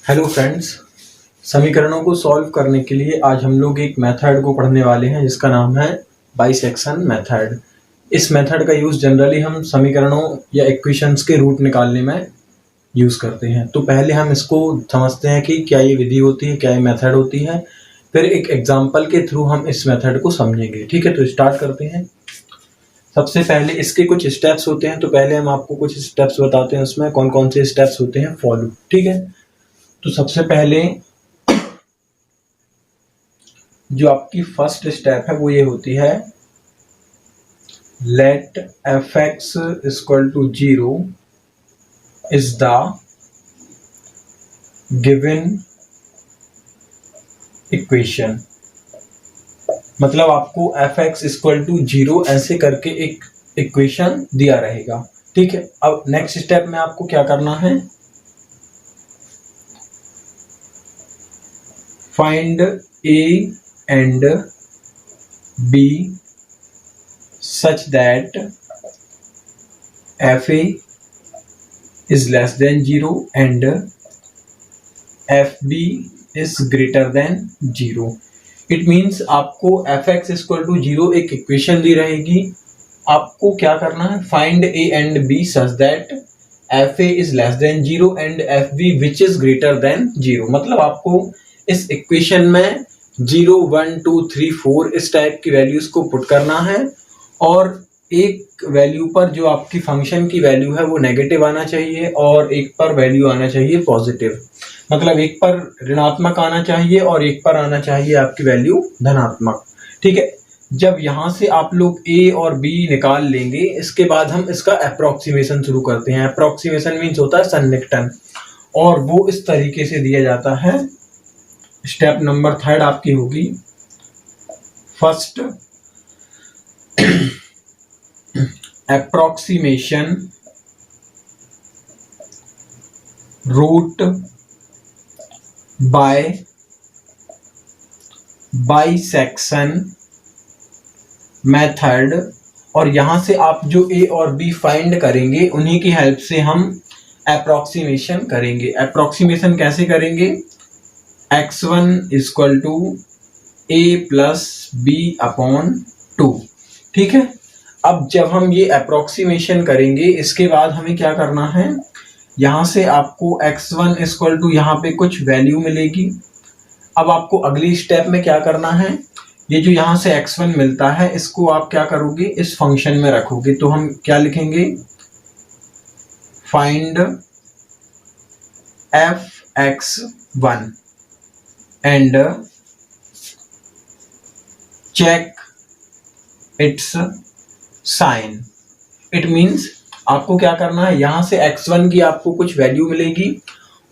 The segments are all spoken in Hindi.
Hello friends. समीकरणों को सॉल्व करने के लिए आज हम लोग एक मेथड को पढ़ने वाले हैं जिसका नाम है बाइसेक्शन मेथड। इस मेथड का यूज़ जनरली हम समीकरणों या इक्वेशंस के रूट निकालने में यूज़ करते हैं। तो पहले हम इसको समझते हैं कि क्या ये विधि होती है, क्या ये मेथड होती है, फिर एक एग्जाम्पल के थ्रू हम इस मेथड को समझेंगे। ठीक है, तो स्टार्ट करते हैं। सबसे पहले इसके कुछ स्टेप्स होते हैं, तो पहले हम आपको कुछ स्टेप्स बताते हैं उसमें कौन कौन से स्टेप्स होते हैं फॉलो। ठीक है, तो सबसे पहले जो आपकी फर्स्ट स्टेप है वो ये होती है, let f x equal to 0 is the given equation. मतलब आपको एफ एक्स इक्वल टू 0 ऐसे करके एक इक्वेशन दिया रहेगा। ठीक है, अब नेक्स्ट स्टेप में आपको क्या करना है, find A and B such that FA is less than 0 and FB is greater than 0। It means आपको fx इक्वल टू 0 एक इक्वेशन दी रहेगी, आपको क्या करना है, find A and B such that FA is less than 0 and FB which is greater than 0। मतलब आपको इस इक्वेशन में 0, 1, 2, 3, 4 इस टाइप की वैल्यूज को पुट करना है और एक वैल्यू पर जो आपकी फंक्शन की वैल्यू है वो नेगेटिव आना चाहिए और एक पर वैल्यू आना चाहिए पॉजिटिव। मतलब एक पर ऋणात्मक आना चाहिए और एक पर आना चाहिए आपकी वैल्यू धनात्मक। ठीक है, जब यहाँ से आप लोग A और B निकाल लेंगे, इसके बाद हम इसका अप्रोक्सीमेशन शुरू करते हैं। अप्रोक्सीमेशन मीन्स होता है सन्निकटन, और वो इस तरीके से दिया जाता है। स्टेप नंबर 3 आपकी होगी, first approximation root by bisection method. और यहां से आप जो A और B फाइंड करेंगे उन्हीं की हेल्प से हम अप्रोक्सीमेशन करेंगे। अप्रोक्सीमेशन कैसे करेंगे, x1 equal to a plus b upon 2। ठीक है, अब जब हम ये अप्रोक्सीमेशन करेंगे इसके बाद हमें क्या करना है, यहाँ से आपको x1 इक्वल टू यहाँ पे कुछ वैल्यू मिलेगी। अब आपको अगली स्टेप में क्या करना है, ये जो यहाँ से x1 मिलता है इसको आप क्या करोगे, इस फंक्शन में रखोगे। तो हम क्या लिखेंगे, find fx1 and check its sign। It means आपको क्या करना है, यहां से x1 की आपको कुछ वैल्यू मिलेगी,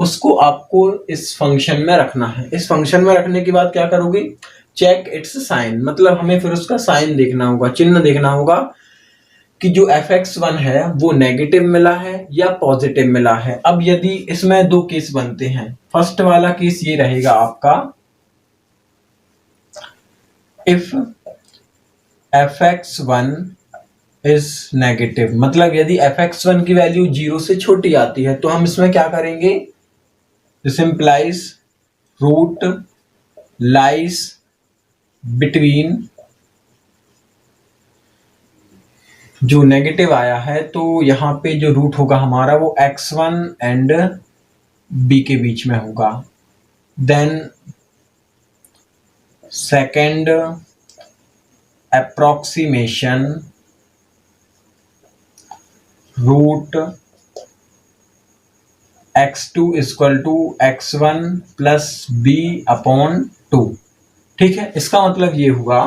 उसको आपको इस फंक्शन में रखना है। इस फंक्शन में रखने के बाद क्या करोगे, चेक इट्स साइन। मतलब हमें फिर उसका साइन देखना होगा, चिन्ह देखना होगा कि जो fx1 है वो नेगेटिव मिला है या पॉजिटिव मिला है। अब यदि इसमें दो केस बनते हैं, फर्स्ट वाला केस ये रहेगा आपका, इफ fx1 इज नेगेटिव, मतलब यदि fx1 की वैल्यू 0 से छोटी आती है तो हम इसमें क्या करेंगे, this implies root lies between, जो नेगेटिव आया है तो यहाँ पे जो रूट होगा हमारा वो x1 एंड b के बीच में होगा। Then second approximation root x2 equal to x1 plus b upon 2। ठीक है, इसका मतलब ये हुआ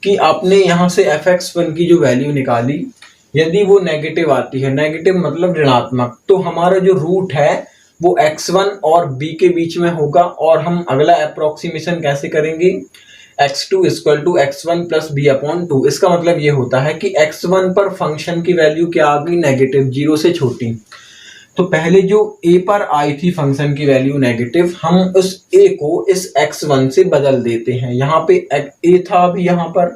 कि आपने यहाँ से fx1 की जो वैल्यू निकाली, यदि वो नेगेटिव आती है, नेगेटिव मतलब ऋणात्मक, तो हमारा जो रूट है वो x1 और b के बीच में होगा। और हम अगला अप्रोक्सीमेशन कैसे करेंगे, x2 equal to x1 plus b upon 2। इसका मतलब ये होता है कि x1 पर फंक्शन की वैल्यू क्या आ गई, नेगेटिव, 0 से छोटी। तो पहले जो a पर आई थी फंक्शन की वैल्यू नेगेटिव, हम उस a को इस x1 से बदल देते हैं। यहाँ पे a था अभी यहाँ पर,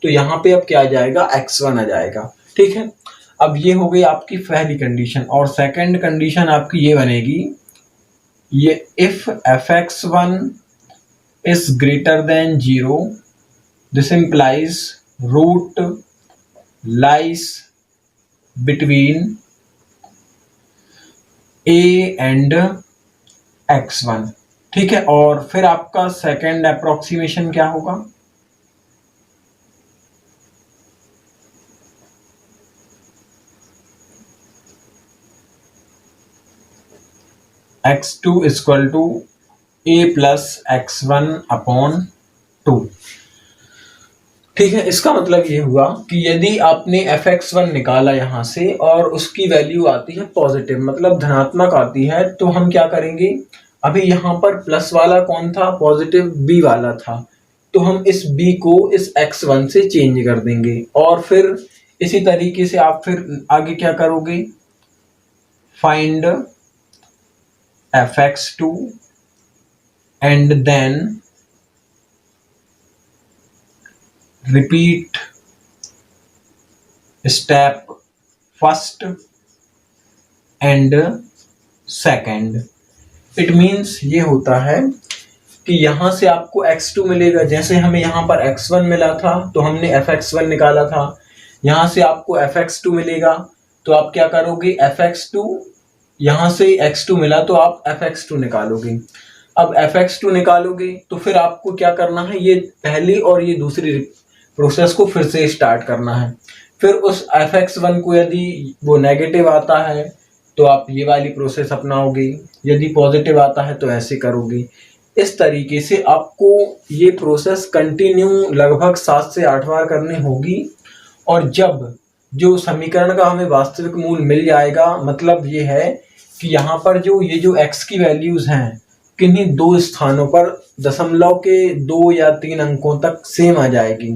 तो यहाँ पे अब क्या आ जाएगा, x1 आ जाएगा। ठीक है, अब ये हो गई आपकी पहली कंडीशन। और सेकंड कंडीशन आपकी ये बनेगी, ये if fx1 is greater than 0, this implies root lies between a and x1। ठीक है, और फिर आपका सेकेंड अप्रोक्सीमेशन क्या होगा? x2 equal to a plus x1 upon 2। ठीक है, इसका मतलब ये हुआ कि यदि आपने fx1 निकाला यहां से और उसकी वैल्यू आती है पॉजिटिव, मतलब धनात्मक आती है, तो हम क्या करेंगे? अभी यहाँ पर प्लस वाला कौन था? पॉजिटिव b वाला था, तो हम इस b को इस x1 से चेंज कर देंगे। और फिर इसी तरीके से आप फिर आगे क्या करोगे? Find fx2 and then repeat step first and second। It means ये होता है कि यहां से आपको x2 मिलेगा, जैसे हमें यहां पर x1 मिला था तो हमने fx1 निकाला था, यहां से आपको fx2 मिलेगा तो आप क्या करोगे? fx2, यहां से x2 मिला तो आप fx2 निकालोगे। अब fx2 निकालोगे तो फिर आपको क्या करना है? ये पहली और ये दूसरी प्रोसेस को फिर से स्टार्ट करना है। फिर उस fx1 को यदि वो नेगेटिव आता है तो आप ये वाली प्रोसेस अपनाओगे, यदि पॉजिटिव आता है तो ऐसे करोगे। इस तरीके से आपको ये प्रोसेस कंटिन्यू लगभग 7 से 8 बार करनी होगी। और जब जो समीकरण का हमें वास्तविक मूल मिल जाएगा, मतलब ये है कि यहाँ पर ये जो x की वैल्यूज हैं किन्हीं दो स्थानों पर दशमलव के 2 या 3 अंकों तक सेम आ जाएगी,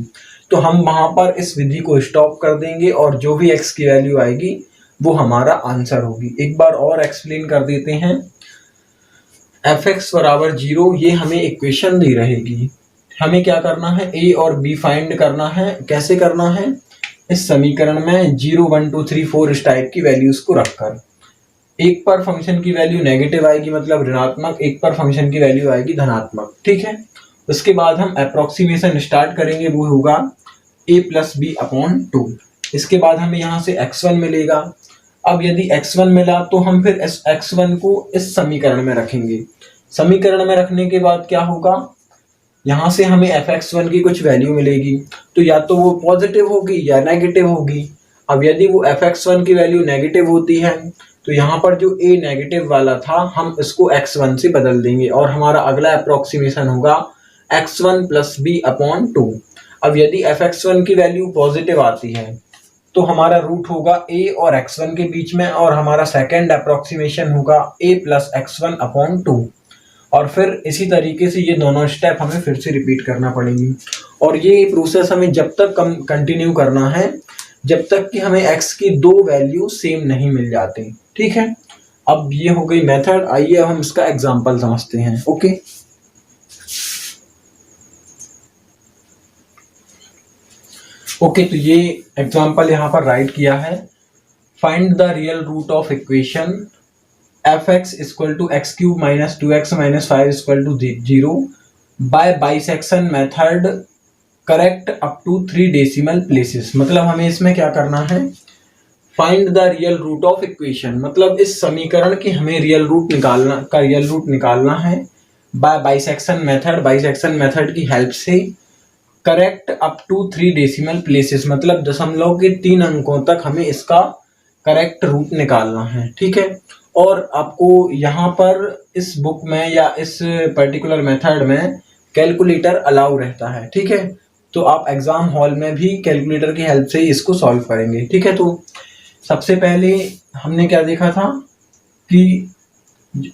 तो हम वहां पर इस विधि को स्टॉप कर देंगे और जो भी x की वैल्यू आएगी वो हमारा आंसर होगी। एक बार और एक्सप्लेन कर देते हैं। fx बराबर 0, ये हमें इक्वेशन दी रहेगी। हमें क्या करना है? a और b फाइंड करना है। कैसे करना है? इस समीकरण में 0 1 2 3 4 इस टाइप की वैल्यूज को रखकर। एक पर फंक्शन की वैल्यू नेगेटिव आएगी मतलब ऋणात्मक, एक पर फंक्शन की वैल्यू आएगी धनात्मक। ठीक है, उसके बाद हम अप्रोक्सीमेशन स्टार्ट करेंगे, वो होगा a प्लस बी अपॉन 2। इसके बाद हमें यहाँ से x1 मिलेगा। अब यदि x1 मिला तो हम फिर इस x1 को इस समीकरण में रखेंगे। समीकरण में रखने के बाद क्या होगा? यहाँ से हमें fx1 की कुछ वैल्यू मिलेगी, तो या तो वो पॉजिटिव होगी या नेगेटिव होगी। अब यदि वो fx1 की वैल्यू नेगेटिव होती है तो यहाँ पर जो a नेगेटिव वाला था हम इसको x1 से बदल देंगे और हमारा अगला अप्रोक्सीमेशन होगा x1 प्लस बी अपॉन 2। अब यदि fx1 की वैल्यू पॉजिटिव आती है तो हमारा रूट होगा a और x1 के बीच में, और हमारा सेकेंड अप्रोक्सीमेशन होगा a प्लस x1 अपॉन 2। और फिर इसी तरीके से ये दोनों स्टेप हमें फिर से रिपीट करना पड़ेंगी। और ये प्रोसेस हमें जब तक कंटिन्यू करना है जब तक कि हमें x की दो वैल्यू सेम नहीं मिल जाती। ठीक है, अब ये हो गई मेथड। आइए अब हम इसका एग्जांपल समझते हैं। ओके, तो ये एग्जांपल यहाँ पर राइट किया है। Find the real root of equation fx equal to x cube minus 2x minus 5 equal to 0 by bisection method correct up to 3 decimal places. मतलब हमें इसमें क्या करना है? Find the real root of equation, मतलब इस समीकरण की हमें रियल रूट निकालना है बाय बाइसेक्शन मेथड की हेल्प से। Correct up to 3 decimal places, मतलब दशमलव के 3 अंकों तक हमें इसका करेक्ट रूट निकालना है। ठीक है, और आपको यहाँ पर इस बुक में या इस पर्टिकुलर मेथड में कैलकुलेटर अलाउ रहता है। ठीक है, तो आप एग्जाम हॉल में भी कैलकुलेटर की हेल्प से ही इसको सॉल्व करेंगे। ठीक है, तो सबसे पहले हमने क्या देखा था कि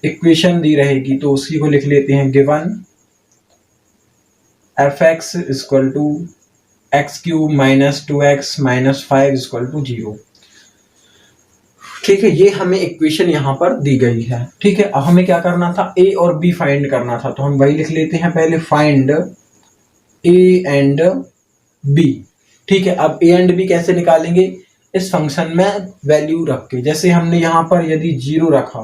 इक्वेशन दी रहेगी तो उसी को लिख लेते हैं। Given fx equal to x cube minus 2x minus 5 equal to 0। ठीक है, ये हमें इक्वेशन यहाँ पर दी गई है। ठीक है, अब हमें क्या करना था? a और b फाइंड करना था, तो हम वही लिख लेते हैं पहले। Find a and b। ठीक है, अब a एंड b कैसे निकालेंगे? इस फंक्शन में वैल्यू रख के, जैसे हमने यहाँ पर यदि 0 रखा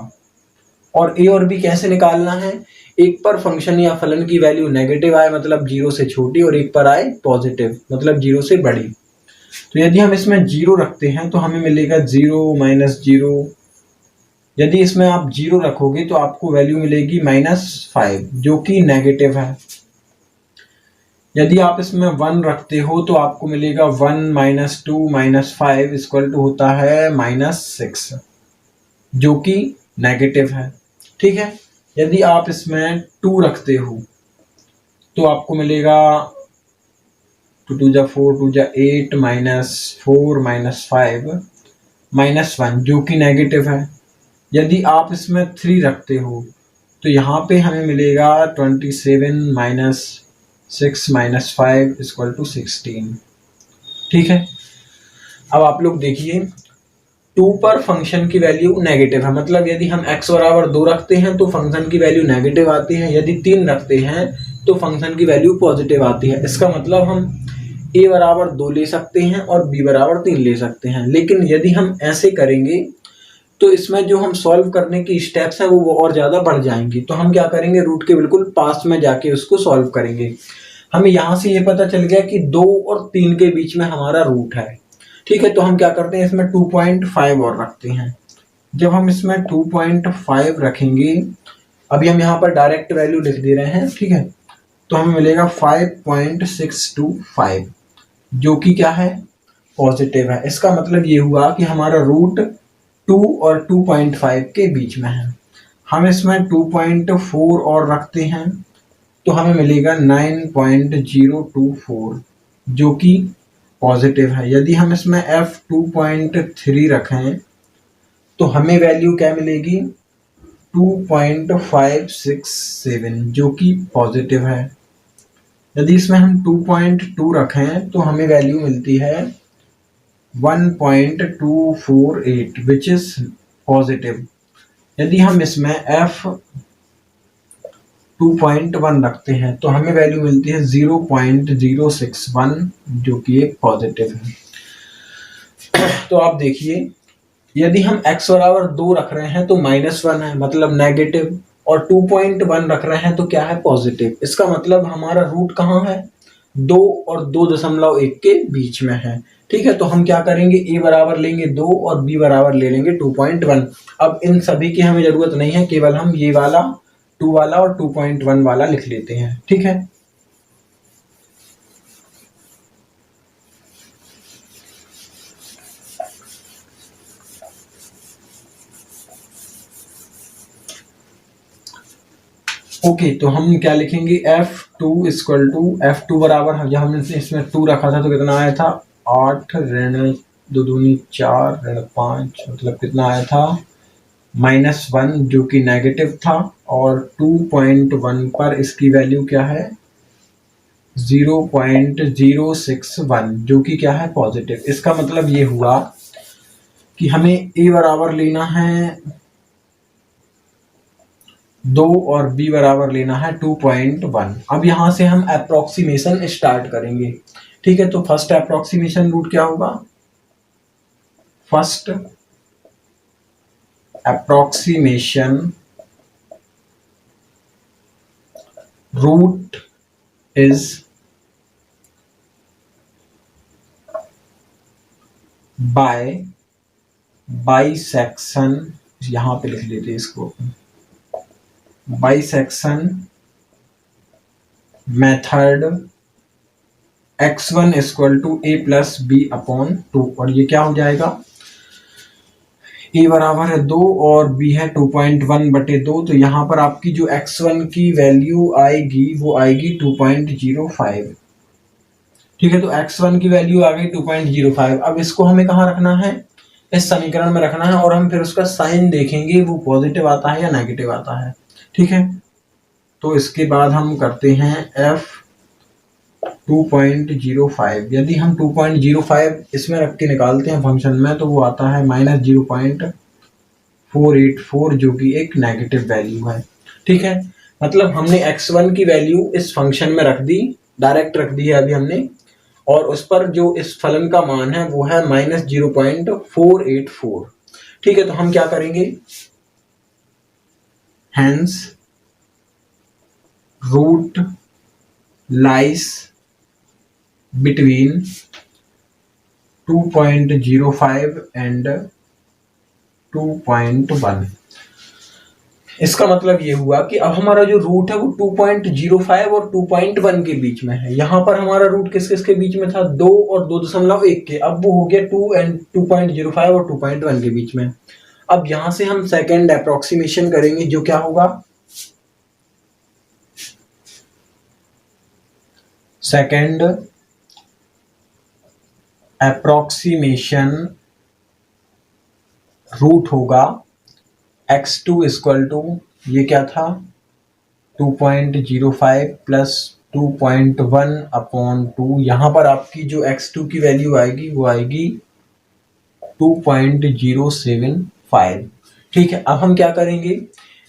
और ए और बी कैसे निकालना है, एक पर फंक्शन या फलन की वैल्यू नेगेटिव आए मतलब 0 से छोटी, और एक पर आए पॉजिटिव मतलब 0 से बड़ी। तो यदि हम इसमें 0 रखते हैं तो हमें मिलेगा 0 माइनस 0। यदि इसमें आप 0 रखोगे तो आपको वैल्यू मिलेगी -5 जो कि नेगेटिव है। यदि आप इसमें 1 रखते हो तो आपको मिलेगा 1 माइनस 2 माइनस 5 इक्वल टू होता है -6 जो कि नेगेटिव है। ठीक है, यदि आप इसमें 2 रखते हो तो आपको मिलेगा 2 2 जा 4 2 जा 8 माइनस 4 माइनस 5 -1 जो कि नेगेटिव है। यदि आप इसमें 3 रखते हो तो यहाँ पे हमें मिलेगा 27 माइनस 6 माइनस 5 इक्वल टू 16। ठीक है, अब आप लोग देखिए 2 पर फंक्शन की वैल्यू नेगेटिव है, मतलब यदि हम x बराबर 2 रखते हैं तो फंक्शन की वैल्यू नेगेटिव आती है, यदि 3 रखते हैं तो फंक्शन की वैल्यू पॉजिटिव आती है। इसका मतलब हम a बराबर 2 ले सकते हैं और b बराबर 3 ले सकते हैं। लेकिन यदि हम ऐसे करेंगे तो इसमें जो हम सॉल्व करने की स्टेप्स हैं वो और ज़्यादा बढ़ जाएंगी। तो हम क्या करेंगे, रूट के बिल्कुल पास में जाके उसको सॉल्व करेंगे। हमें यहाँ से ये पता चल गया कि 2 और 3 के बीच में हमारा रूट है। ठीक है, तो हम क्या करते हैं, इसमें 2.5 और रखते हैं। जब हम इसमें 2.5 रखेंगे, अभी हम यहाँ पर डायरेक्ट वैल्यू लिख दे रहे हैं। ठीक है, तो हमें मिलेगा 5.625 जो कि क्या है, पॉजिटिव है। इसका मतलब ये हुआ कि हमारा रूट 2 और 2.5 के बीच में है। हम इसमें 2.4 और रखते हैं तो हमें मिलेगा 9.024 जो कि पॉजिटिव है। यदि हम इसमें f2.3 रखें तो हमें वैल्यू क्या मिलेगी, 2.567 जो कि पॉजिटिव है। यदि इसमें हम 2.2 रखें तो हमें वैल्यू मिलती है 1.248 विच इज पॉजिटिव। यदि हम इसमें f2.1 रखते हैं तो हमें वैल्यू मिलती है 0.061 जो कि एक पॉजिटिव है। तो आप देखिए यदि हम x बराबर 2 रख रहे हैं तो -1 है मतलब नेगेटिव, और 2.1 रख रहे हैं तो क्या है, पॉजिटिव। इसका मतलब हमारा रूट कहाँ है, 2 और 2.1 के बीच में है। ठीक है, तो हम क्या करेंगे, a बराबर लेंगे 2 और b बराबर ले लेंगे 2.1। अब इन सभी की हमें जरूरत नहीं है, केवल हम ये वाला 2 वाला और 2.1 वाला लिख लेते हैं। ठीक है, ओके तो हम क्या लिखेंगे, f2 इक्वल टू f2 बराबर, जब हमने इसमें 2 रखा था तो कितना आया था, 8 ऋण 2 दूनी 4 ऋण 5 मतलब कितना आया था, -1 जो कि नेगेटिव था। और 2.1 पर इसकी वैल्यू क्या है, 0.061 जो कि क्या है, पॉजिटिव। इसका मतलब ये हुआ कि हमें a बराबर लेना है 2 और b बराबर लेना है 2.1। अब यहां से हम अप्रोक्सीमेशन स्टार्ट करेंगे। ठीक है, तो फर्स्ट अप्रोक्सीमेशन रूट क्या होगा, first approximation root is bisection, यहां पे लिख लेते हैं इसको, bisection method x1 equal to a plus b upon 2। और ये क्या हो जाएगा, a बराबर है 2 और b है 2.1/2। तो यहाँ पर आपकी जो x1 की वैल्यू आएगी वो आएगी 2.05। ठीक है, तो x1 की वैल्यू आ गई 2.05। अब इसको हमें कहाँ रखना है, इस समीकरण में रखना है, और हम फिर उसका साइन देखेंगे वो पॉजिटिव आता है या नेगेटिव आता है। ठीक है, तो इसके बाद हम करते हैं f2.05। यदि हम 2.05 इसमें रख के निकालते हैं फंक्शन में तो वो आता है -0.484 जो कि एक नेगेटिव वैल्यू है। ठीक है, मतलब हमने x1 की वैल्यू इस फंक्शन में रख दी, डायरेक्ट रख दी है अभी हमने, और उस पर जो इस फलन का मान है वो है -0.484। ठीक है, तो हम क्या करेंगे, hence root lies between 2.05 and 2.1। इसका मतलब ये हुआ कि अब हमारा जो रूट है वो 2.05 और 2.1 के बीच में है। यहाँ पर हमारा रूट किस किस के बीच में था, 2 और 2.1 के, अब वो हो गया 2.05 और 2.1 के बीच में। अब यहाँ से हम सेकेंड अप्रोक्सीमेशन करेंगे, जो क्या होगा, सेकेंड अप्रोक्सीमेशन रूट होगा x2 इक्वल टू, ये क्या था, 2.05 प्लस 2.1 अपॉन 2। यहाँ पर आपकी जो x2 की वैल्यू आएगी वो आएगी 2.075। ठीक है, अब हम क्या करेंगे,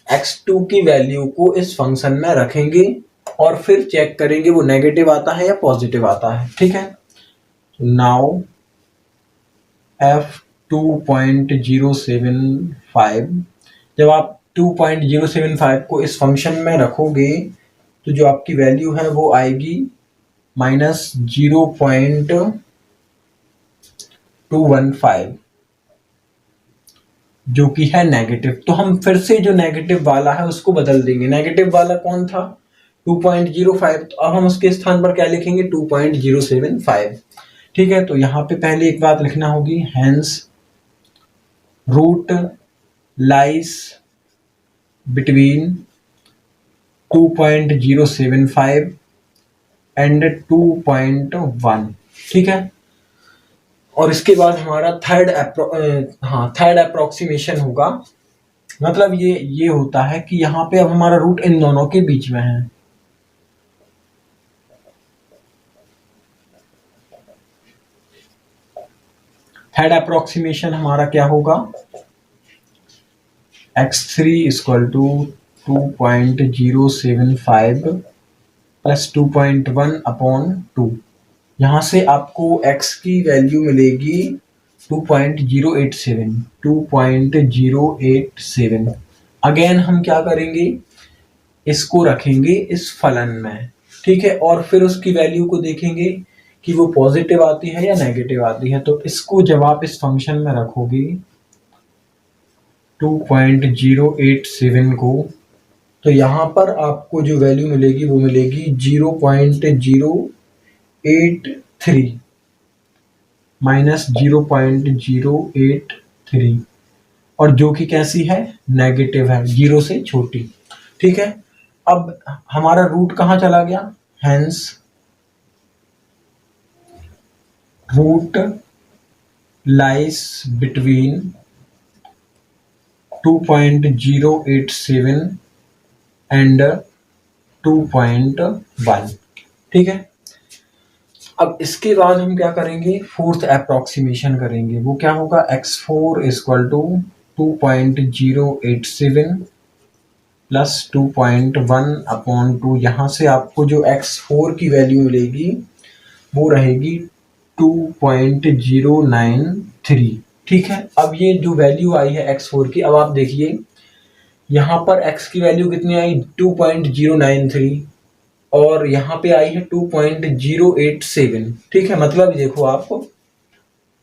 x2 की वैल्यू को इस फंक्शन में रखेंगे और फिर चेक करेंगे वो नेगेटिव आता है या पॉजिटिव आता है। ठीक है, नाउ f 2.075, जब आप 2.075 को इस फंक्शन में रखोगे तो जो आपकी वैल्यू है वो आएगी -0.215, जो कि है नेगेटिव। तो हम फिर से जो नेगेटिव वाला है उसको बदल देंगे। नेगेटिव वाला कौन था, 2.05, तो अब हम उसके स्थान पर क्या लिखेंगे, 2.075। ठीक है, तो यहाँ पे पहले एक बात लिखना होगी, hence root lies between 2.075 and 2.1। ठीक है, और इसके बाद हमारा थर्ड अप्रोक्सीमेशन होगा। मतलब ये होता है कि यहाँ पे अब हमारा रूट इन दोनों के बीच में है। थर्ड अप्रोक्सीमेशन हमारा क्या होगा, x3 equal to 2.075 plus 2.1 upon 2। यहाँ से आपको x की वैल्यू मिलेगी 2.087। अगेन हम क्या करेंगे, इसको रखेंगे इस फलन में। ठीक है, और फिर उसकी वैल्यू को देखेंगे कि वो पॉजिटिव आती है या नेगेटिव आती है। तो इसको जब आप इस फंक्शन में रखोगे 2.087 को, तो यहाँ पर आपको जो वैल्यू मिलेगी वो मिलेगी 0.083 माइनस 0.083, और जो कि कैसी है, नेगेटिव है, 0 से छोटी। ठीक है, अब हमारा रूट कहाँ चला गया, hence root lies between 2.087 and 2.1। ठीक है, अब इसके बाद हम क्या करेंगे, फोर्थ अप्रोक्सीमेशन करेंगे। वो क्या होगा, x4 equal to 2.087 plus 2.1 upon 2। यहाँ से आपको जो x4 की वैल्यू मिलेगी वो रहेगी 2.093। ठीक है, अब ये जो वैल्यू आई है x4 की, अब आप देखिए यहाँ पर x की वैल्यू कितनी आई, 2.093, और यहाँ पे आई है 2.087। ठीक है, मतलब देखो आपको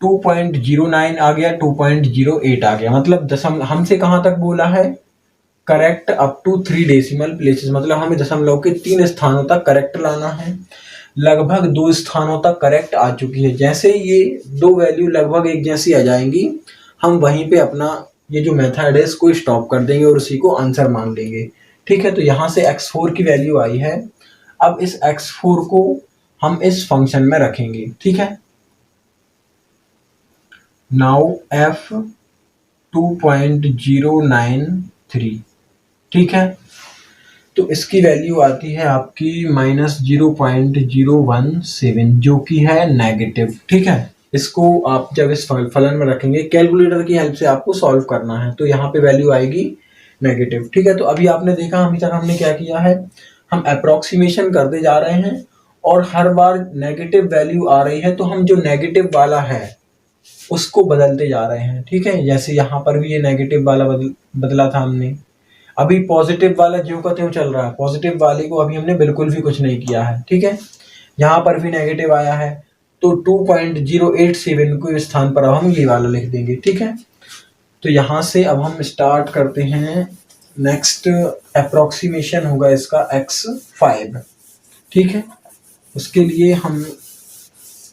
2.09 आ गया, 2.08 आ गया। मतलब हमसे कहाँ तक बोला है, correct up to 3 decimal places, मतलब हमें दशमलव के 3 स्थानों तक करेक्ट लाना है। लगभग 2 स्थानों तक करेक्ट आ चुकी है। जैसे ये 2 वैल्यू लगभग एक जैसी आ जाएंगी, हम वहीं पे अपना ये जो मेथड है इसको स्टॉप कर देंगे और उसी को आंसर मान लेंगे। ठीक है, तो यहाँ से x4 की वैल्यू आई है। अब इस x4 को हम इस फंक्शन में रखेंगे। ठीक है, नाउ f 2.093। ठीक है, तो इसकी वैल्यू आती है आपकी -0.017, जो कि है नेगेटिव। ठीक है, इसको आप जब इस फलन में रखेंगे, कैलकुलेटर की हेल्प से आपको सॉल्व करना है, तो यहाँ पे वैल्यू आएगी नेगेटिव। ठीक है, तो अभी आपने देखा अभी तक हमने क्या किया है, हम अप्रोक्सीमेशन करते जा रहे हैं और हर बार नेगेटिव वैल्यू आ रही है तो हम जो नेगेटिव वाला है उसको बदलते जा रहे हैं। ठीक है, जैसे यहाँ पर भी ये नेगेटिव वाला बदला था हमने। अभी पॉजिटिव वाला ज्यों का त्यों चल रहा है, पॉजिटिव वाले को अभी हमने बिल्कुल भी कुछ नहीं किया है, ठीक है। यहाँ पर भी नेगेटिव आया है तो 2.087 को स्थान पर अब हम ये वाला लिख देंगे, ठीक है। तो यहाँ से अब हम स्टार्ट करते हैं। नेक्स्ट अप्रोक्सीमेशन होगा इसका x5, ठीक है। उसके लिए हम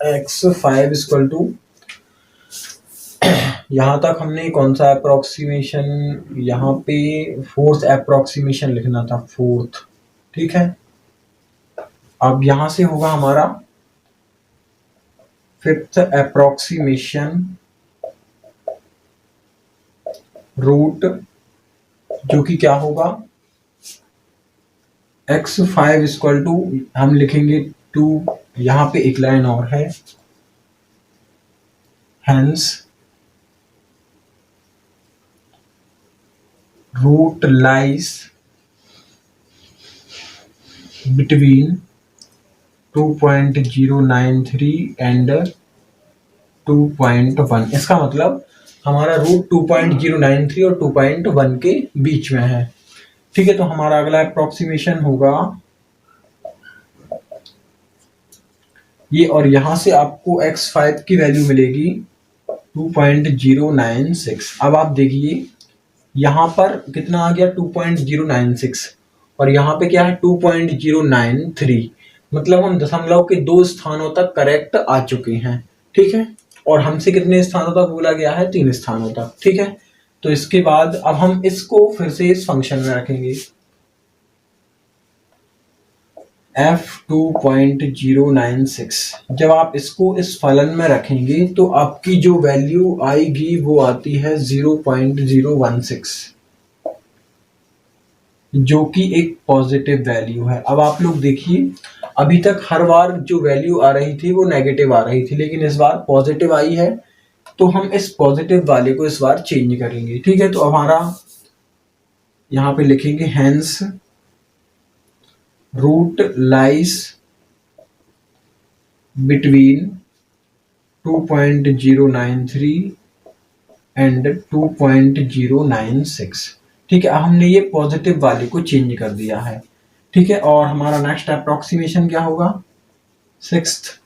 x5 इक्वल टू, यहाँ तक हमने कौन सा अप्रोक्सीमेशन, यहाँ पे फोर्थ अप्रोक्सीमेशन लिखना था, फोर्थ, ठीक है। अब यहाँ से होगा हमारा फिफ्थ अप्रोक्सीमेशन रूट, जो कि क्या होगा x5 इक्वल टू, हम लिखेंगे 2, यहाँ पे एक लाइन और है, hence root lies between 2.093 and 2.1। इसका मतलब हमारा रूट 2.093 और 2.1 के बीच में है, ठीक है। तो हमारा अगला अप्रोक्सीमेशन होगा ये, और यहां से आपको x5 की वैल्यू मिलेगी 2.096। अब आप देखिए यहाँ पर कितना आ गया 2.096, और यहाँ पे क्या है 2.093, मतलब हम दशमलव के 2 स्थानों तक करेक्ट आ चुके हैं, ठीक है। और हमसे कितने स्थानों तक बोला गया है, 3 स्थानों तक, ठीक है। तो इसके बाद अब हम इसको फिर से इस फंक्शन में रखेंगे, f2.096। जब आप इसको इस फलन में रखेंगे तो आपकी जो वैल्यू आएगी वो आती है 0.016, जो कि एक पॉजिटिव वैल्यू है। अब आप लोग देखिए, अभी तक हर बार जो वैल्यू आ रही थी वो नेगेटिव आ रही थी, लेकिन इस बार पॉजिटिव आई है, तो हम इस पॉजिटिव वाले को इस बार चेंज करेंगे, ठीक है। तो हमारा यहाँ पे लिखेंगे hence root lies between 2.093 and 2.096, ठीक है। हमने ये पॉजिटिव वाले को चेंज कर दिया है, ठीक है। और हमारा नेक्स्ट अप्रोक्सीमेशन क्या होगा, सिक्स्थ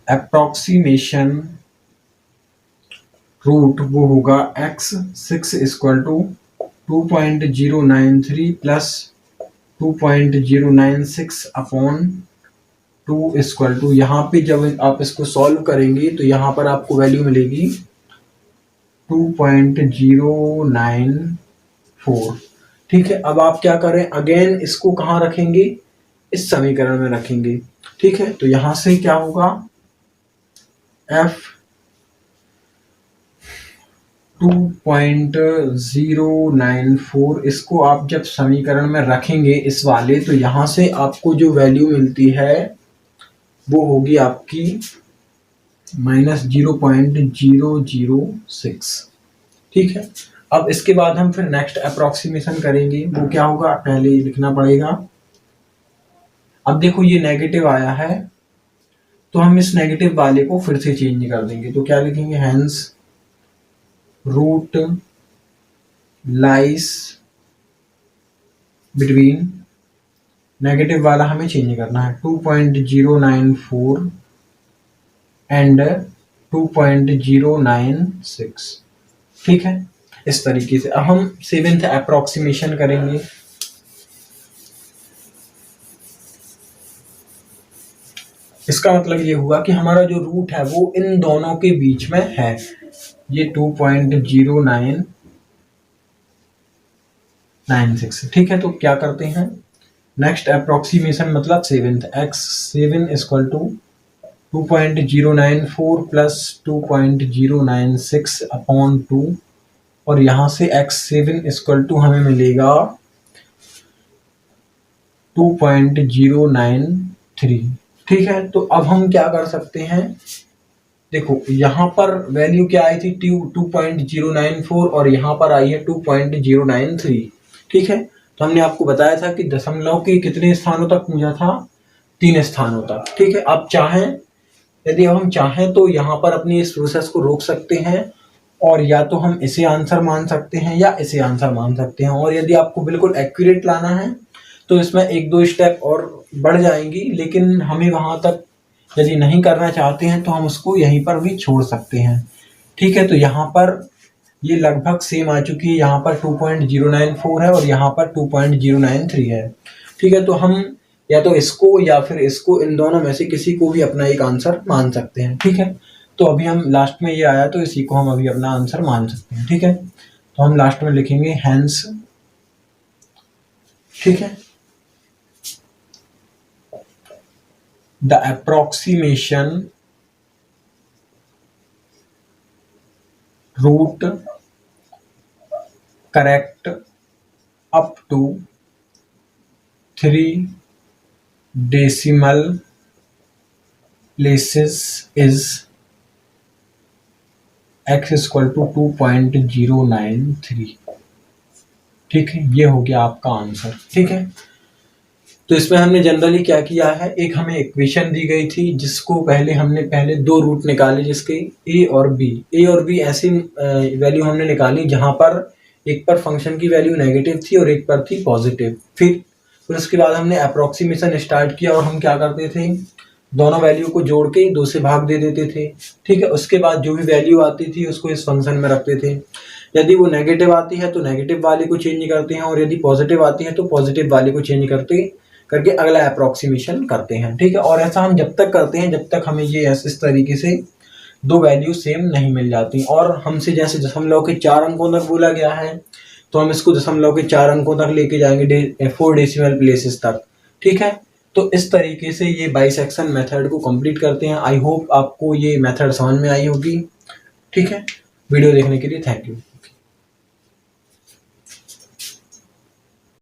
अप्रोक्सीमेशन रूट, वो होगा x6 equal to 2.093 plus 2.096 upon 2 equal to, यहाँ पे जब आप इसको सॉल्व करेंगे तो यहाँ पर आपको वैल्यू मिलेगी 2.094, ठीक है। अब आप क्या करें, अगेन इसको कहाँ रखेंगे, इस समीकरण में रखेंगे, ठीक है। तो यहाँ से क्या होगा, f 2.094, इसको आप जब समीकरण में रखेंगे इस वाले, तो यहाँ से आपको जो वैल्यू मिलती है वो होगी आपकी -0.006, ठीक है। अब इसके बाद हम फिर नेक्स्ट अप्रोक्सीमेशन करेंगे, वो क्या होगा पहले लिखना पड़ेगा। अब देखो ये नेगेटिव आया है, तो हम इस नेगेटिव वाले को फिर से चेंज कर देंगे, तो क्या लिखेंगे, hence root lies between, negative वाला हमें चेंज करना है, 2.094 एंड 2.096, ठीक है। इस तरीके से अब हम सेवेंथ अप्रोक्सीमेशन करेंगे। इसका मतलब ये हुआ कि हमारा जो रूट है वो इन दोनों के बीच में है, ये 2.096, ठीक है। तो क्या करते हैं, नेक्स्ट अप्रोक्सीमेशन मतलब seventh, x7 equal to 2.094 plus 2.096 upon 2, और यहाँ से x7 इक्वल टू हमें मिलेगा 2.093, ठीक है। तो अब हम क्या कर सकते हैं, देखो यहाँ पर वैल्यू क्या आई थी 2.094 और यहाँ पर आई है 2.093, ठीक है। तो हमने आपको बताया था कि दशमलव के कितने स्थानों तक पहुंचा था, 3 स्थानों तक, ठीक है। अब चाहें, यदि हम चाहें तो यहाँ पर अपनी इस प्रोसेस को रोक सकते हैं और या तो हम इसे आंसर मान सकते हैं या इसे आंसर मान सकते हैं। और यदि आपको बिल्कुल एक्यूरेट लाना है तो इसमें 1-2 स्टेप और बढ़ जाएंगी, लेकिन हमें वहाँ तक यदि नहीं करना चाहते हैं तो हम उसको यहीं पर भी छोड़ सकते हैं। ठीक है, तो यहाँ पर ये लगभग सेम आ चुकी है। यहाँ पर 2.094 है और यहाँ पर 2.093 है। ठीक है, तो हम या तो इसको या फिर इसको, इन दोनों में से किसी को भी अपना एक आंसर मान सकते हैं। ठीक है, तो अभी हम लास्ट में ये आया तो इसी को हम अभी अपना आंसर मान सकते हैं। ठीक है, तो हम लास्ट में लिखेंगे हैंस। ठीक है, the approximation root correct up to 3 decimal places is x equal to 2.093। ठीक है, ये हो गया आपका आंसर। ठीक है, तो इसमें हमने जनरली क्या किया है, एक हमें इक्वेशन दी गई थी जिसको हमने पहले 2 रूट निकाले, जिसके ए और बी ऐसी वैल्यू हमने निकाली जहां पर एक पर फंक्शन की वैल्यू नेगेटिव थी और एक पर थी पॉजिटिव। फिर उसके बाद हमने अप्रोक्सीमेशन स्टार्ट किया और हम क्या करते थे, दोनों वैल्यू को जोड़ के 2 से भाग दे देते थे। ठीक है, उसके बाद जो भी वैल्यू आती थी उसको इस फंक्शन में रखते थे। यदि वो नेगेटिव आती है तो नेगेटिव वाले को चेंज करते हैं, और यदि पॉजिटिव आती है तो पॉजिटिव वाले को चेंज करके अगला अप्रोक्सीमेशन करते हैं। ठीक है, और ऐसा हम जब तक करते हैं जब तक हमें ये इस तरीके से 2 वैल्यू सेम नहीं मिल जाती। और हमसे जैसे दशमलव के 4 अंकों तक बोला गया है तो हम इसको दशमलव के 4 अंकों तक लेके जाएंगे, 4 डेसिमल प्लेसेस तक। ठीक है, तो इस तरीके से ये बाइसेक्शन मेथड को कंप्लीट करते हैं। आई होप आपको ये मेथड समझ में आई होगी। ठीक है, वीडियो देखने के लिए थैंक यू।